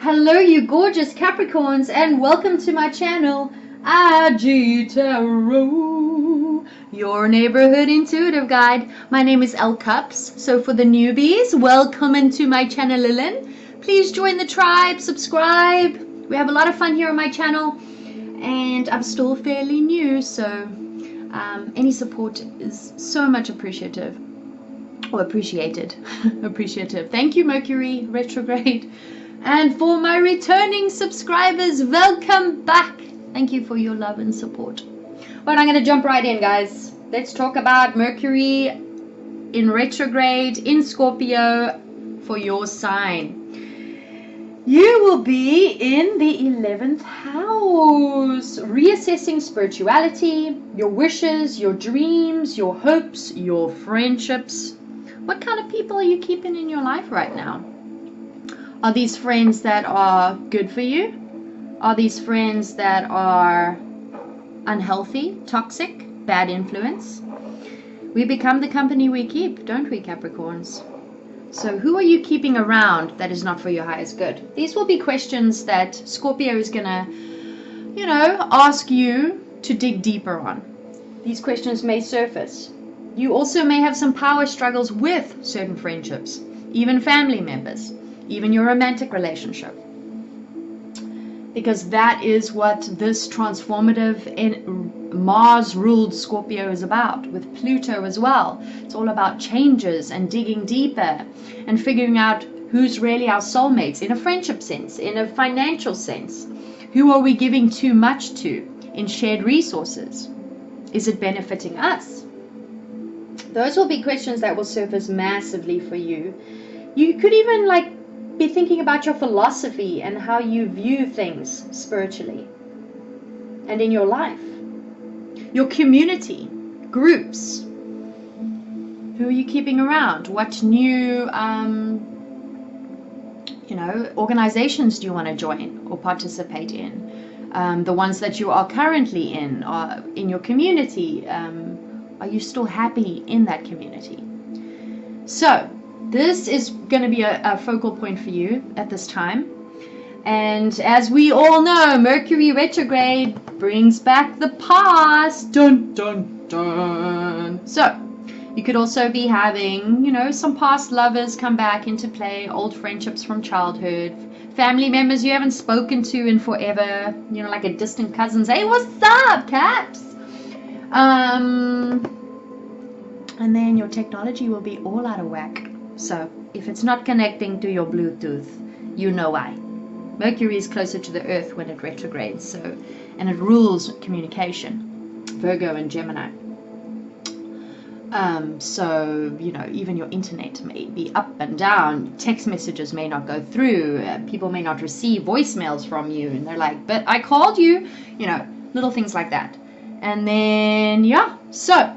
Hello, you gorgeous Capricorns, and welcome to my channel, igtarot, your neighborhood intuitive guide. My name is Elle Cups, so for the newbies, welcome into my channel, Lilin. Please join the tribe, subscribe. We have a lot of fun here on my channel, and I'm still fairly new, so any support is so much appreciative. Or appreciated. Appreciative. Thank you, Mercury retrograde. And for my returning subscribers, welcome back. Thank you for your love and support. But I'm going to jump right in, guys. Let's talk about Mercury in retrograde in Scorpio for your sign. You will be in the 11th house, reassessing spirituality, your wishes, your dreams, your hopes, your friendships. What kind of people are you keeping in your life right now? Are these friends that are good for you? Are these friends that are unhealthy, toxic, bad influence? We become the company we keep, don't we, Capricorns? So who are you keeping around that is not for your highest good? These will be questions that Scorpio is going to, ask you to dig deeper on. These questions may surface. You also may have some power struggles with certain friendships, even family members, even your romantic relationship. Because that is what this transformative Mars-ruled Scorpio is about, with Pluto as well. It's all about changes and digging deeper and figuring out who's really our soulmates in a friendship sense, in a financial sense. Who are we giving too much to in shared resources? Is it benefiting us? Those will be questions that will surface massively for you. You could even be thinking about your philosophy and how you view things spiritually and in your life. Your community, groups. Who are you keeping around? What new, organizations do you want to join or participate in? The ones that you are currently in your community. Are you still happy in that community? So, this is going to be a focal point for you at this time. And as we all know, Mercury retrograde brings back the past. Dun, dun, dun. So, you could also be having, some past lovers come back into play, old friendships from childhood, family members you haven't spoken to in forever, like a distant cousins. Hey, what's up, Caps? And then your technology will be all out of whack. So if it's not connecting to your Bluetooth, you know why. Mercury is closer to the Earth when it retrogrades, and it rules communication, Virgo and Gemini. So even your internet may be up and down. Text messages may not go through. People may not receive voicemails from you, and they're like, "But I called you." Little things like that. And then so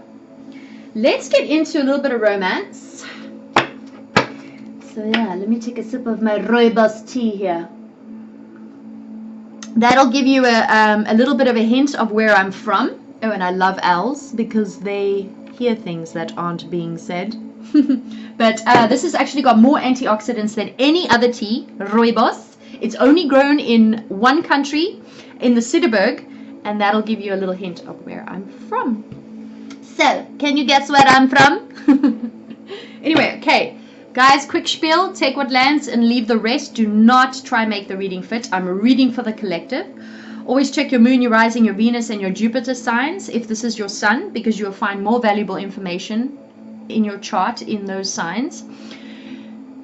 let's get into a little bit of romance. So let me take a sip of my rooibos tea here. That'll give you a little bit of a hint of where I'm from. Oh, and I love owls because they hear things that aren't being said. But this has actually got more antioxidants than any other tea, rooibos. It's only grown in one country, in the Cederberg, and that'll give you a little hint of where I'm from. So, can you guess where I'm from? Anyway, okay. Guys, quick spiel, take what lands and leave the rest. Do not try make the reading fit. I'm reading for the collective. Always check your moon, your rising, your Venus, and your Jupiter signs if this is your sun, because you'll find more valuable information in your chart in those signs.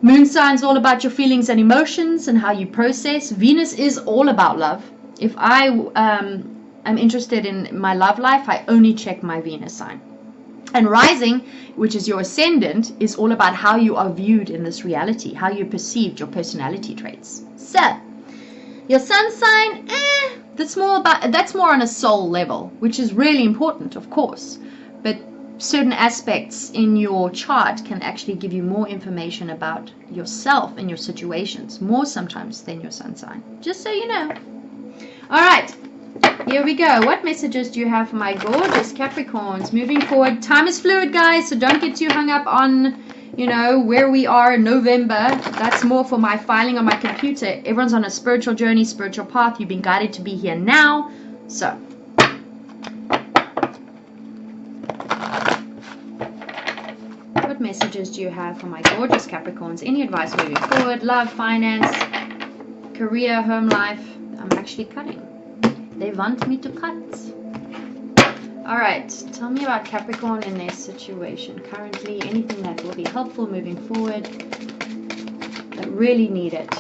Moon signs all about your feelings and emotions and how you process. Venus is all about love. If I am interested in my love life, I only check my Venus sign. And rising, which is your ascendant, is all about how you are viewed in this reality, how you perceived your personality traits. So, your sun sign, that's more on a soul level, which is really important, of course. But certain aspects in your chart can actually give you more information about yourself and your situations, more sometimes than your sun sign. Just so you know. All right. Here we go. What messages do you have for my gorgeous Capricorns moving forward? Time is fluid, guys, so don't get too hung up on, you know, where we are in November, that's more for my filing on my computer. Everyone's on a spiritual journey, spiritual path. You've been guided to be here now. So, what messages do you have for my gorgeous Capricorns? Any advice moving forward? Love, finance, career, home life? I'm actually cutting. They want me to cut. Alright, tell me about Capricorn in their situation currently. Anything that will be helpful moving forward that really need it.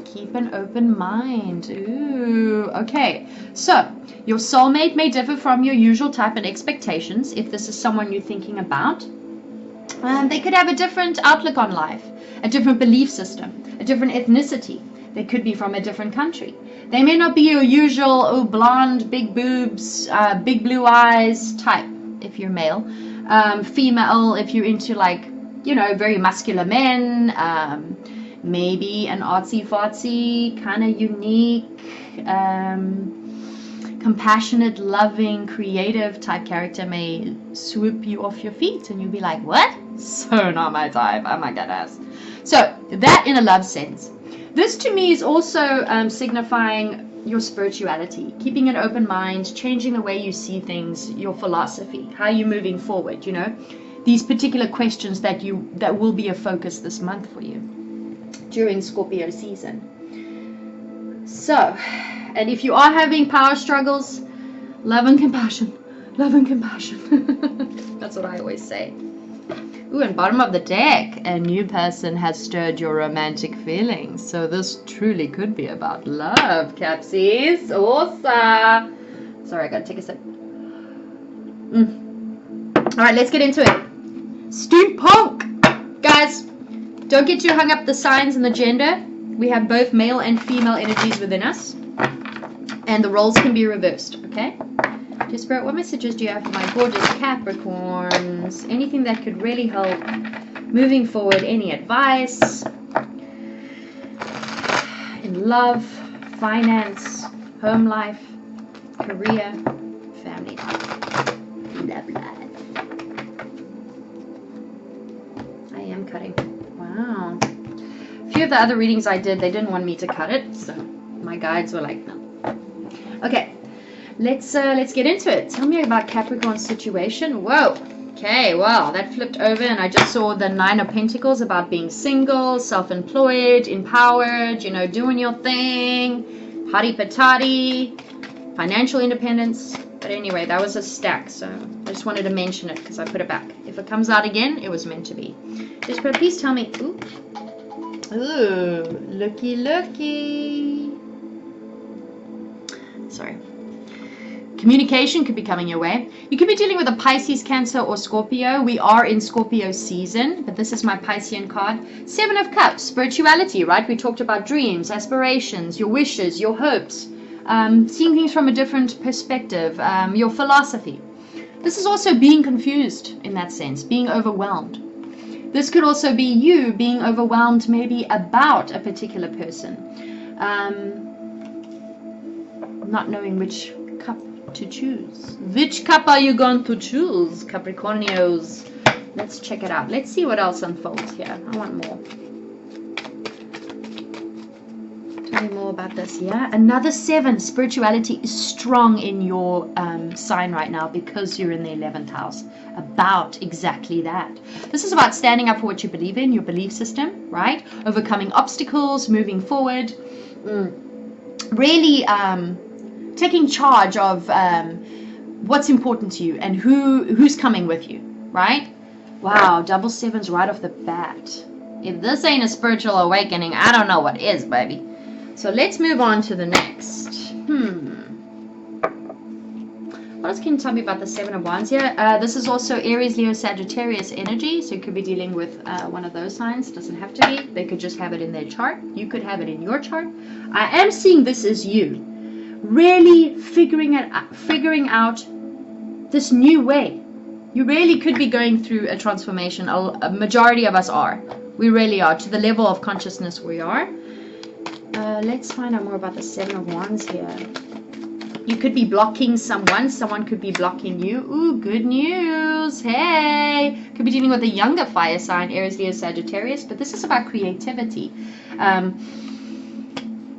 Keep an open mind. Ooh, okay. So, your soulmate may differ from your usual type and expectations if this is someone you're thinking about. They could have a different outlook on life, a different belief system, a different ethnicity. They could be from a different country. They may not be your usual, blonde, big boobs, big blue eyes type, if you're male. Female, if you're into, like, you know, very muscular men. Maybe an artsy-fartsy, kind of unique, compassionate, loving, creative type character may swoop you off your feet. And you'll be like, what? So not my type. Oh my goodness. So, that in a love sense. This to me is also signifying your spirituality, keeping an open mind, changing the way you see things, your philosophy, how you're moving forward, you know, these particular questions that will be a focus this month for you during Scorpio season. So, and if you are having power struggles, love and compassion, love and compassion. That's what I always say. Ooh, and bottom of the deck, a new person has stirred your romantic feelings. So this truly could be about love, Capsies. Awesome. Sorry, I gotta take a sip. Alright, let's get into it. Steampunk! Guys, don't get too hung up the signs and the gender. We have both male and female energies within us. And the roles can be reversed, okay? Dear Spirit, what messages do you have for my gorgeous Capricorns? Anything that could really help moving forward? Any advice? In love, finance, home life, career, family life. Love life. I am cutting. Wow. A few of the other readings I did, they didn't want me to cut it. So my guides were like, no. Okay. Let's get into it. Tell me about Capricorn's situation. Whoa. Okay, wow, that flipped over and I just saw the 9 of Pentacles about being single, self-employed, empowered, you know, doing your thing, hottie patati, financial independence. But anyway, that was a stack, so I just wanted to mention it because I put it back. If it comes out again, it was meant to be. Just please tell me. Ooh, looky, looky. Sorry. Communication could be coming your way. You could be dealing with a Pisces, Cancer, or Scorpio. We are in Scorpio season, but this is my Piscean card. 7 of Cups, spirituality, right? We talked about dreams, aspirations, your wishes, your hopes, seeing things from a different perspective, your philosophy. This is also being confused in that sense, being overwhelmed. This could also be you being overwhelmed maybe about a particular person. Not knowing which cup to choose. Which cup are you going to choose, Capricornios? Let's check it out. Let's see what else unfolds here. I want more. Tell me more about this. Yeah, another 7. Spirituality is strong in your sign right now because you're in the 11th house. About exactly that. This is about standing up for what you believe in, your belief system, right? Overcoming obstacles, moving forward. Really taking charge of what's important to you and who's coming with you, right? Wow, double 7s right off the bat. If this ain't a spiritual awakening, I don't know what is, baby. So let's move on to the next. What else can you tell me about the 7 of Wands here? This is also Aries, Leo, Sagittarius energy. So you could be dealing with one of those signs. Doesn't have to be. They could just have it in their chart. You could have it in your chart. I am seeing this as you. Really figuring out this new way. You really could be going through a transformation. A majority of us are. We really are. To the level of consciousness we are. Let's find out more about the 7 of Wands here. You could be blocking someone. Someone could be blocking you. Ooh, good news. Hey. Could be dealing with a younger fire sign, Aries, Leo, Sagittarius. But this is about creativity.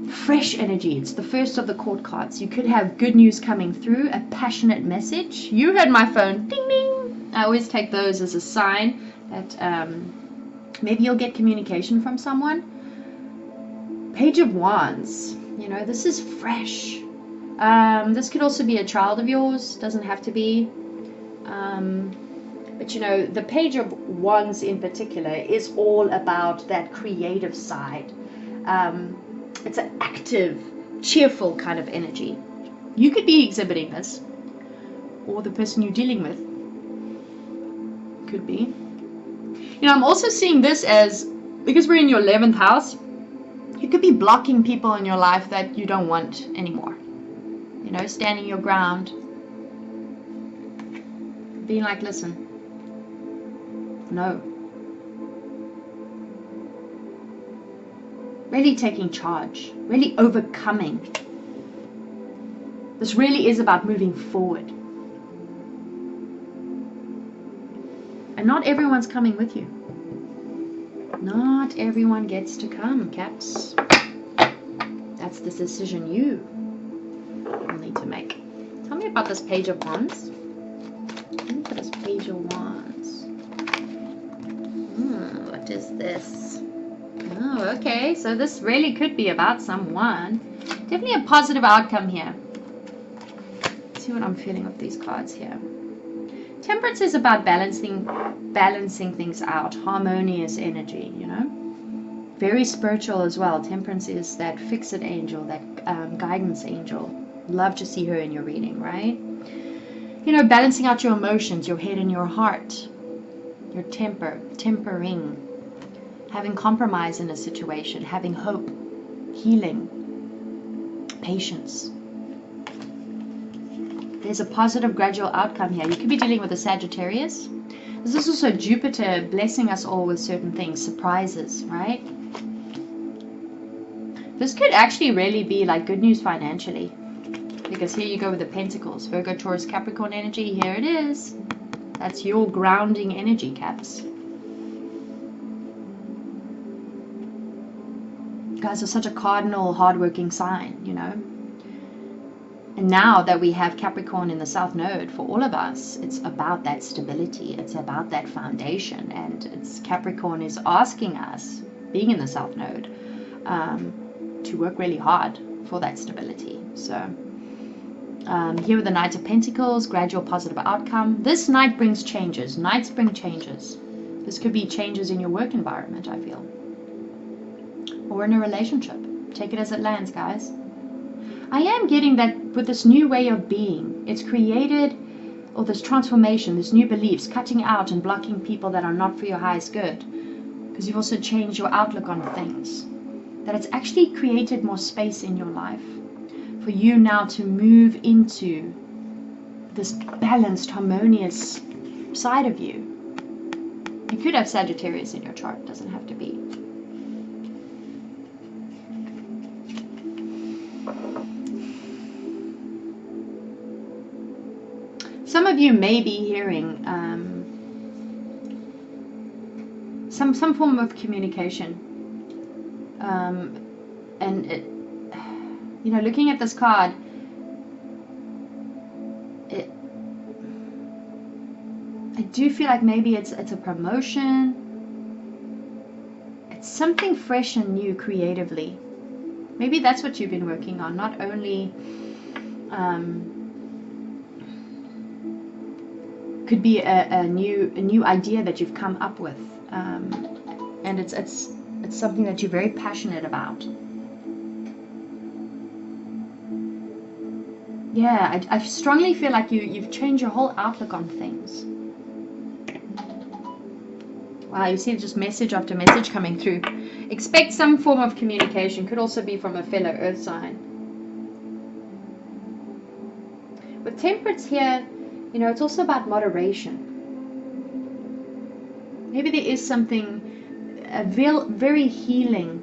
Fresh energy. It's the first of the court cards. You could have good news coming through, a passionate message. You heard my phone. Ding, ding. I always take those as a sign that maybe you'll get communication from someone. Page of Wands. You know, this is fresh. This could also be a child of yours. Doesn't have to be. But you know, the Page of Wands in particular is all about that creative side. It's an active, cheerful kind of energy. You could be exhibiting this, or the person you're dealing with could be. You know, I'm also seeing this as, because we're in your 11th house, you could be blocking people in your life that you don't want anymore. You know, standing your ground. Being like, listen, no. Really taking charge, really overcoming. This really is about moving forward. And not everyone's coming with you. Not everyone gets to come, Caps. That's the decision you will need to make. Tell me about this Page of Wands. Look at this Page of Wands. What is this? Oh, okay. So this really could be about someone. Definitely a positive outcome here. Let's see what I'm feeling with these cards here. Temperance is about balancing things out. Harmonious energy, you know. Very spiritual as well. Temperance is that fix-it angel, that guidance angel. Love to see her in your reading, right? You know, balancing out your emotions, your head and your heart. Your tempering. Having compromise in a situation, having hope, healing, patience. There's a positive gradual outcome here. You could be dealing with a Sagittarius. This is also Jupiter blessing us all with certain things, surprises, right? This could actually really be like good news financially. Because here you go with the Pentacles. Virgo, Taurus, Capricorn energy. Here it is. That's your grounding energy, Caps. You guys are such a cardinal, hardworking sign, you know. And now that we have Capricorn in the South Node, for all of us, it's about that stability. It's about that foundation. And it's Capricorn is asking us, being in the South Node, to work really hard for that stability. So here with the Knight of Pentacles, gradual positive outcome. This night brings changes. Nights bring changes. This could be changes in your work environment, I feel. Or in a relationship. Take it as it lands, guys. I am getting that with this new way of being, it's created, or this transformation, this new beliefs, cutting out and blocking people that are not for your highest good. Because you've also changed your outlook on things. That it's actually created more space in your life for you now to move into this balanced, harmonious side of you. You could have Sagittarius in your chart, it doesn't have to be. Some of you may be hearing some form of communication. And it, you know, looking at this card, I do feel like maybe it's a promotion. It's something fresh and new creatively. Maybe that's what you've been working on, not only could be a new idea that you've come up with, and it's something that you're very passionate about. Yeah, I strongly feel like you've changed your whole outlook on things. Wow, you see just message after message coming through. Expect some form of communication. Could also be from a fellow earth sign. With temperance here, you know, it's also about moderation. Maybe there is something, a very healing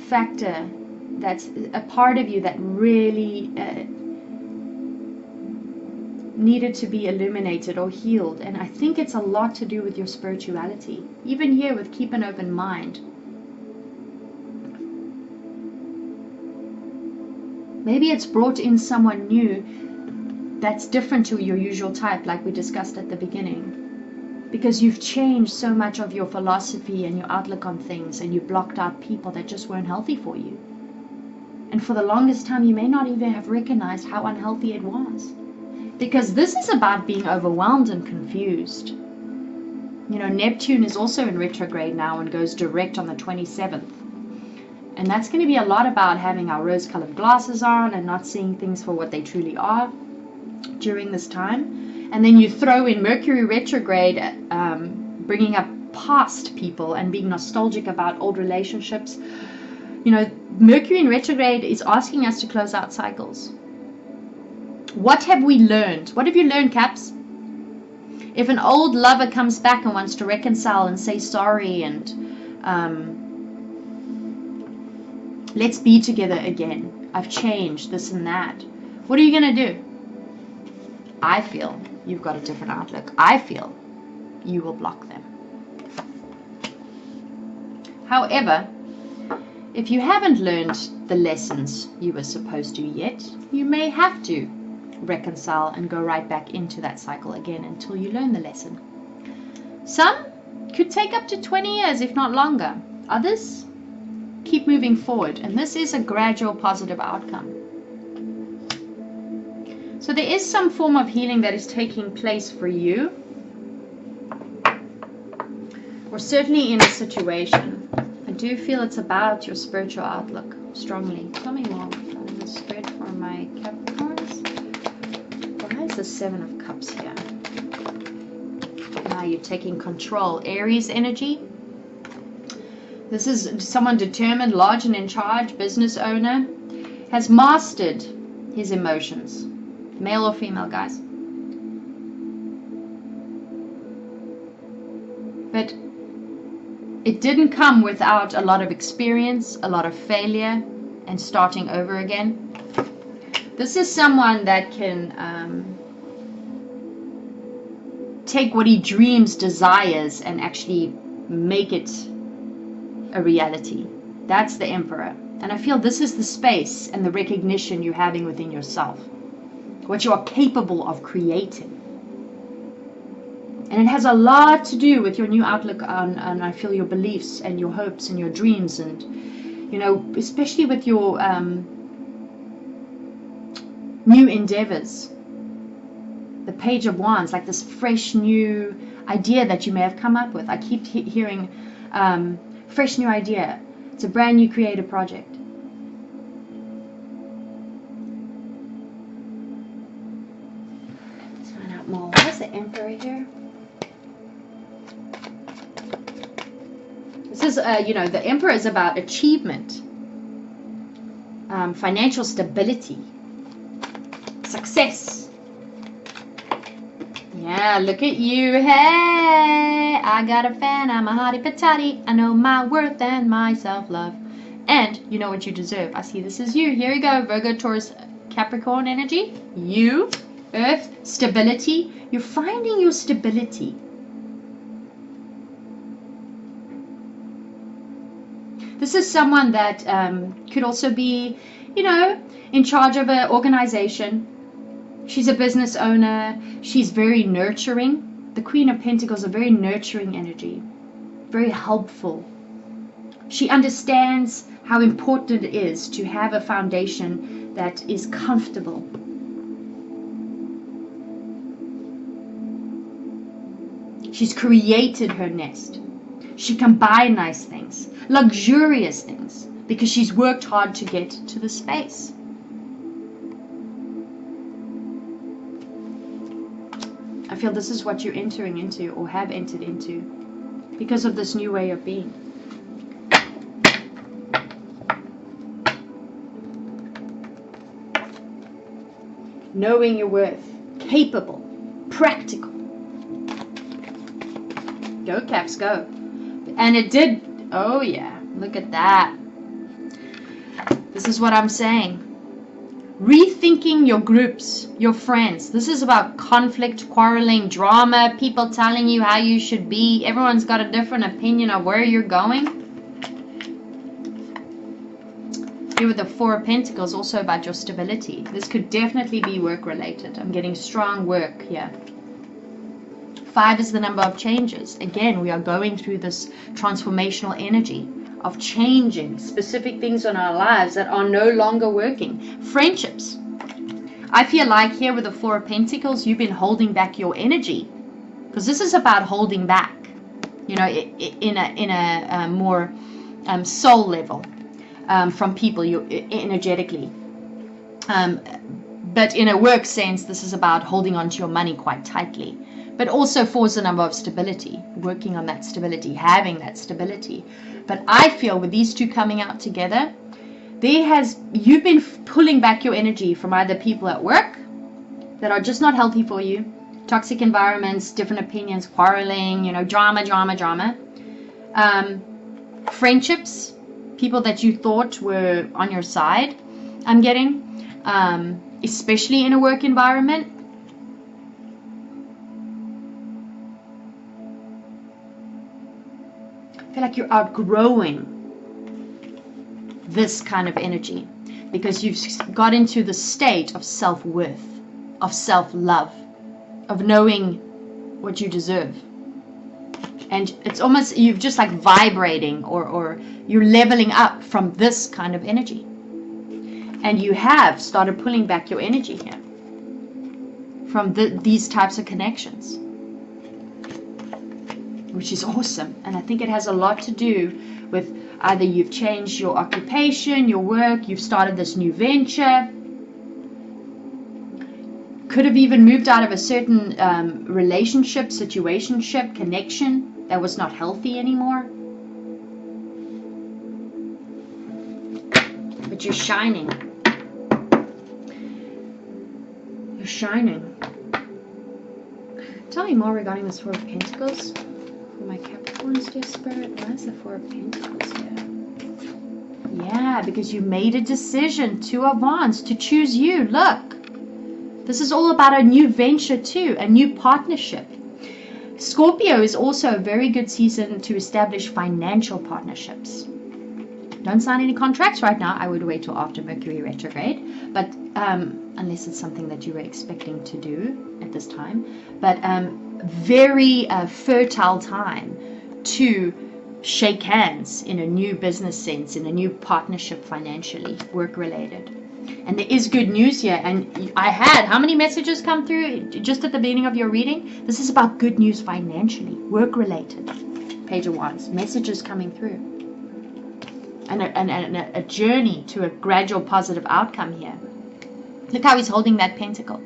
factor that's a part of you that really needed to be illuminated or healed. And I think it's a lot to do with your spirituality. Even here with keep an open mind. Maybe it's brought in someone new that's different to your usual type, like we discussed at the beginning. Because you've changed so much of your philosophy and your outlook on things, and you blocked out people that just weren't healthy for you. And for the longest time, you may not even have recognized how unhealthy it was. Because this is about being overwhelmed and confused. You know, Neptune is also in retrograde now and goes direct on the 27th. And that's going to be a lot about having our rose-colored glasses on and not seeing things for what they truly are during this time. And then you throw in Mercury retrograde, bringing up past people and being nostalgic about old relationships. You know, Mercury in retrograde is asking us to close out cycles. What have we learned? What have you learned, Caps? If an old lover comes back and wants to reconcile and say sorry and let's be together again. I've changed this and that. What are you going to do? I feel you've got a different outlook. I feel you will block them. However, if you haven't learned the lessons you were supposed to yet, you may have to reconcile and go right back into that cycle again until you learn the lesson. Some could take up to 20 years, if not longer. Others keep moving forward, and this is a gradual positive outcome. So there is some form of healing that is taking place for you, or certainly in a situation. I do feel it's about your spiritual outlook strongly. Tell me more. I'm the spread for my Capricorns. Why is the Seven of Cups here? Now you're taking control. Aries energy. This is someone determined, large and in charge, business owner, has mastered his emotions. Male or female, guys. But it didn't come without a lot of experience, a lot of failure, and starting over again. This is someone that can take what he dreams, desires, and actually make it a reality. That's the Emperor. And I feel this is the space and the recognition you're having within yourself. What you are capable of creating. And it has a lot to do with your new outlook on, I feel, your beliefs and your hopes and your dreams. And, you know, especially with your new endeavors. The Page of Wands, like this fresh new idea that you may have come up with. I keep hearing fresh new idea. It's a brand new creative project. Let's find out more. Why is the Emperor here? This is, you know, the Emperor is about achievement, financial stability, success. Yeah, look at you. Hey, I got a fan. I'm a hottie patati. I know my worth and my self-love. And you know what you deserve. I see this is you. Here we go. Virgo, Taurus, Capricorn energy. You, Earth, stability. You're finding your stability. This is someone that could also be, you know, in charge of an organization. She's a business owner. She's very nurturing. The Queen of Pentacles is a very nurturing energy. Very helpful. She understands how important it is to have a foundation that is comfortable. She's created her nest. She can buy nice things, luxurious things, because she's worked hard to get to the space. I feel this is what you're entering into or have entered into because of this new way of being. Knowing your worth, capable, practical. Go, Caps, go. And it did. Oh, yeah. Look at that. This is what I'm saying. Rethinking your groups, your friends. This is about conflict, quarreling, drama, people telling you how you should be. Everyone's got a different opinion of where you're going. Here with the Four of Pentacles, also about your stability. This could definitely be work related. I'm getting strong work here. 5 is the number of changes. Again, we are going through this transformational energy of changing specific things in our lives that are no longer working. Friendships. I feel like here with the Four of Pentacles, you've been holding back your energy, because this is about holding back, you know, in a more soul level, from people, you energetically. But in a work sense, this is about holding on to your money quite tightly. But also 4 is the number of stability, working on that stability, having that stability. But I feel with these two coming out together, you've been pulling back your energy from either people at work that are just not healthy for you, toxic environments, different opinions, quarreling, you know, drama. Friendships, people that you thought were on your side, I'm getting, especially in a work environment. I feel like you're outgrowing this kind of energy, because you've got into the state of self-worth, of self-love, of knowing what you deserve. And it's almost, you've just like vibrating, or you're leveling up from this kind of energy. And you have started pulling back your energy here from these types of connections, which is awesome. And I think it has a lot to do with either you've changed your occupation, your work, you've started this new venture, could have even moved out of a certain relationship, situationship, connection that was not healthy anymore. But you're shining. You're shining. Tell me more regarding this Four of Pentacles. My Capricorns, dear Spirit. Why is the Four of Pentacles here? Yeah, because you made a decision, 2 of Wands, to choose you. Look, this is all about a new venture too, a new partnership. Scorpio is also a very good season to establish financial partnerships. Don't sign any contracts right now. I would wait till after Mercury retrograde, but unless it's something that you were expecting to do at this time. But very fertile time to shake hands in a new business sense, in a new partnership, financially, work related. And there is good news here. And I had how many messages come through just at the beginning of your reading? This is about good news financially, work related. Page of Wands, messages coming through, and a journey to a gradual positive outcome here. Look how he's holding that pentacle.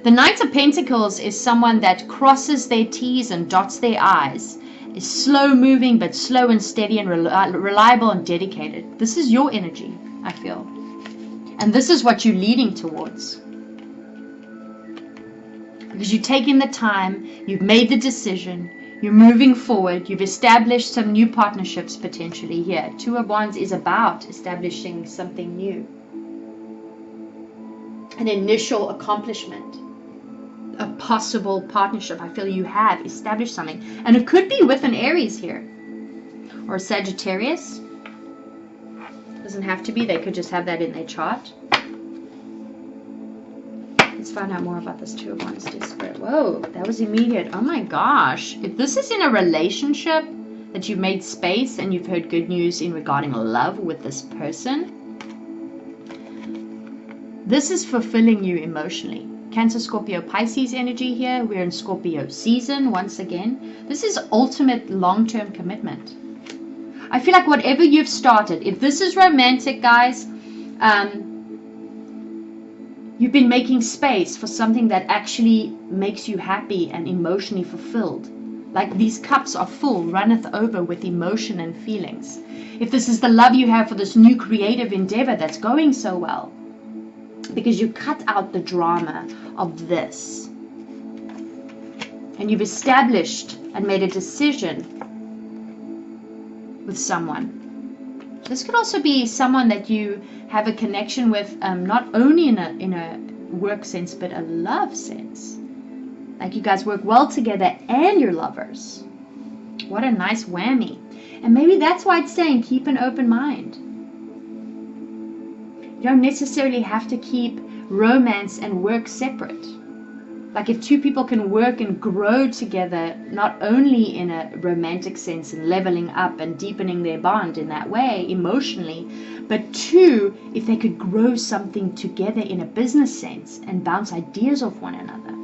The Knight of Pentacles is someone that crosses their T's and dots their I's, is slow moving but slow and steady and reliable and dedicated. This is your energy, I feel. And this is what you're leading towards. Because you've taken the time, you've made the decision, you're moving forward, you've established some new partnerships potentially here. 2 of Wands is about establishing something new. An initial accomplishment, a possible partnership. I feel you have established something, and it could be with an Aries here, or a Sagittarius. Doesn't have to be, they could just have that in their chart. Let's find out more about this 2 of Wands, dear Spirit. Whoa, that was immediate. Oh my gosh, if this is in a relationship that you've made space and you've heard good news in regarding love with this person, this is fulfilling you emotionally. Cancer, Scorpio, Pisces energy here. We're in Scorpio season once again. This is ultimate long-term commitment. I feel like whatever you've started, if this is romantic, guys, you've been making space for something that actually makes you happy and emotionally fulfilled. Like these cups are full, runneth over with emotion and feelings. If this is the love you have for this new creative endeavor that's going so well, because you cut out the drama of this, and you've established and made a decision with someone, This could also be someone that you have a connection with, not only in a work sense, but a love sense. Like you guys work well together and you're lovers. What a nice whammy. And maybe that's why it's saying keep an open mind. You don't necessarily have to keep romance and work separate. Like if two people can work and grow together, not only in a romantic sense and leveling up and deepening their bond in that way emotionally, but two, if they could grow something together in a business sense and bounce ideas off one another.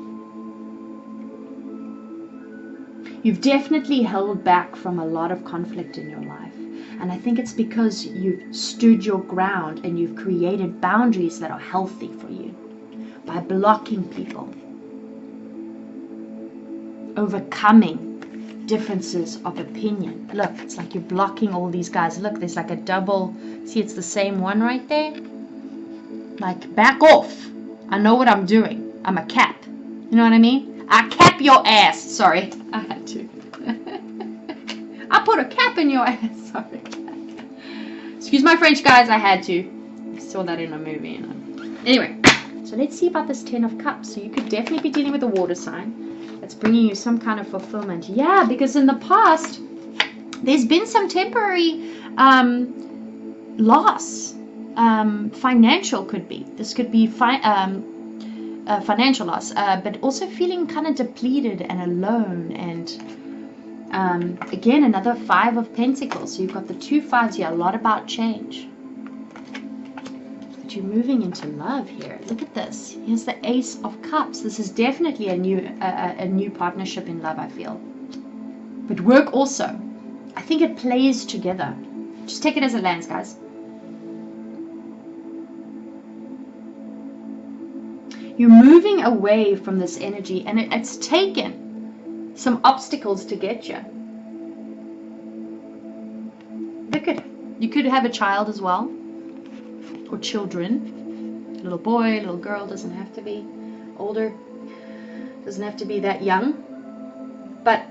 You've definitely held back from a lot of conflict in your life. And I think it's because you've stood your ground and you've created boundaries that are healthy for you by blocking people, overcoming differences of opinion. Look, it's like you're blocking all these guys. Look, there's like a double. See, it's the same one right there. Like, back off. I know what I'm doing. I'm a cap. You know what I mean? I cap your ass. Sorry, I had to. I put a cap in your ass. Sorry. Excuse my French, guys. I had to. I saw that in a movie. Anyway, so let's see about this 10 of Cups. So you could definitely be dealing with a water sign. It's bringing you some kind of fulfillment. Yeah, because in the past, there's been some temporary loss. Financial could be. This could be financial loss, but also feeling kind of depleted and alone. And again, another 5 of Pentacles. So you've got the 2 5s here. A lot about change. You're moving into love here. Look at this. Here's the Ace of Cups. This is definitely a new partnership in love, I feel. But work also. I think it plays together. Just take it as it lands, guys. You're moving away from this energy, and it's taken some obstacles to get you. Look at it. You could have a child as well. Or children, little boy, little girl, doesn't have to be older, doesn't have to be that young, but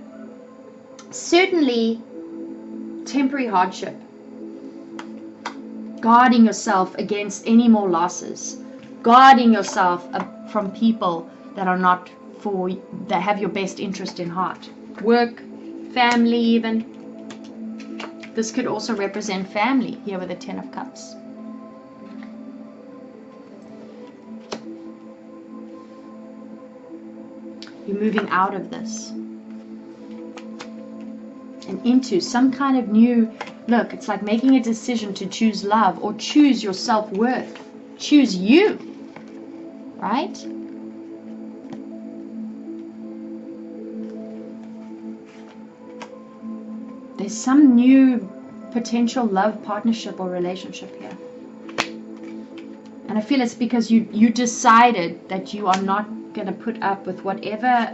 certainly temporary hardship, guarding yourself against any more losses, guarding yourself from people that are not that have your best interest in heart, work, family even. This could also represent family here with the 10 of Cups. You're moving out of this and into some kind of new, look, it's like making a decision to choose love or choose your self-worth. Choose you, right? There's some new potential love, partnership, or relationship here. And I feel it's because you decided that you are not going to put up with whatever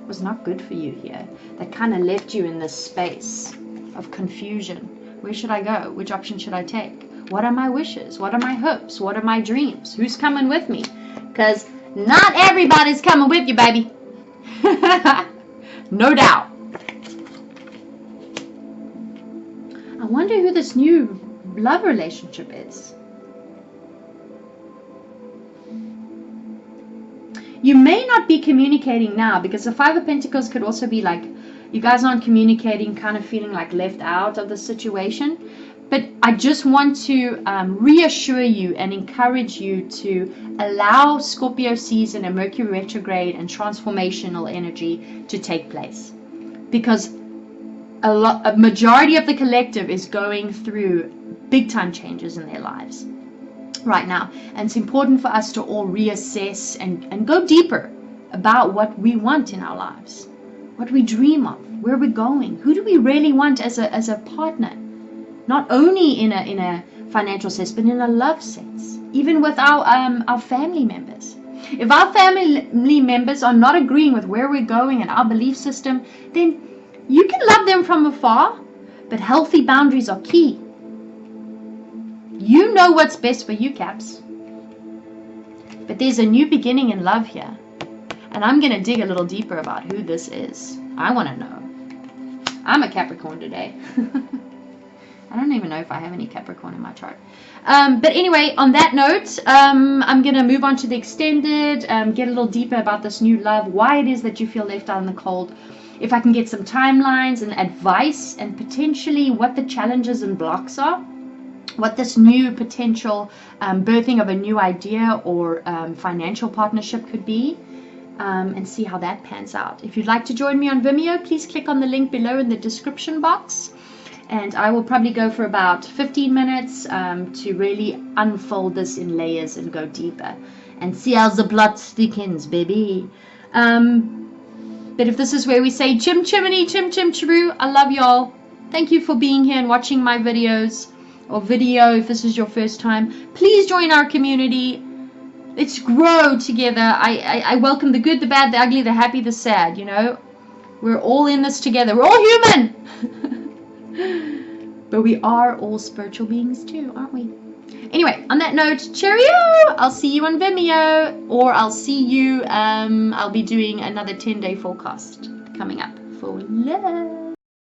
was not good for you here, that kind of left you in this space of confusion. Where should I go? Which option should I take? What are my wishes? What are my hopes? What are my dreams? Who's coming with me? Because not everybody's coming with you, baby. No doubt. I wonder who this new love relationship is. You may not be communicating now, because the 5 of Pentacles could also be like you guys aren't communicating, kind of feeling like left out of the situation. But I just want to reassure you and encourage you to allow Scorpio season and Mercury retrograde and transformational energy to take place, because a majority of the collective is going through big time changes in their lives right now, and it's important for us to all reassess and go deeper about what we want in our lives, what we dream of, where we're going, who do we really want as a partner, not only in a financial sense but in a love sense, even with our family members. If our family members are not agreeing with where we're going and our belief system, then you can love them from afar, but healthy boundaries are key. You know what's best for you, Caps. But there's a new beginning in love here. And I'm going to dig a little deeper about who this is. I want to know. I'm a Capricorn today. I don't even know if I have any Capricorn in my chart. But anyway, on that note, I'm going to move on to the extended, get a little deeper about this new love, why it is that you feel left out in the cold. If I can get some timelines and advice, and potentially what the challenges and blocks are, what this new potential birthing of a new idea or financial partnership could be, and see how that pans out. If you'd like to join me on Vimeo, please click on the link below in the description box. And I will probably go for about 15 minutes to really unfold this in layers and go deeper and see how the plot thickens, baby. But if this is where we say chim chimney, chim chim chiroo, I love y'all. Thank you for being here and watching my videos, or video if this is your first time. Please join our community. Let's grow together. I welcome the good, the bad, the ugly, the happy, the sad, you know. We're all in this together. We're all human. But we are all spiritual beings too, aren't we? Anyway, on that note, cheerio! I'll see you on Vimeo, or I'll see you, I'll be doing another 10-day forecast coming up for love.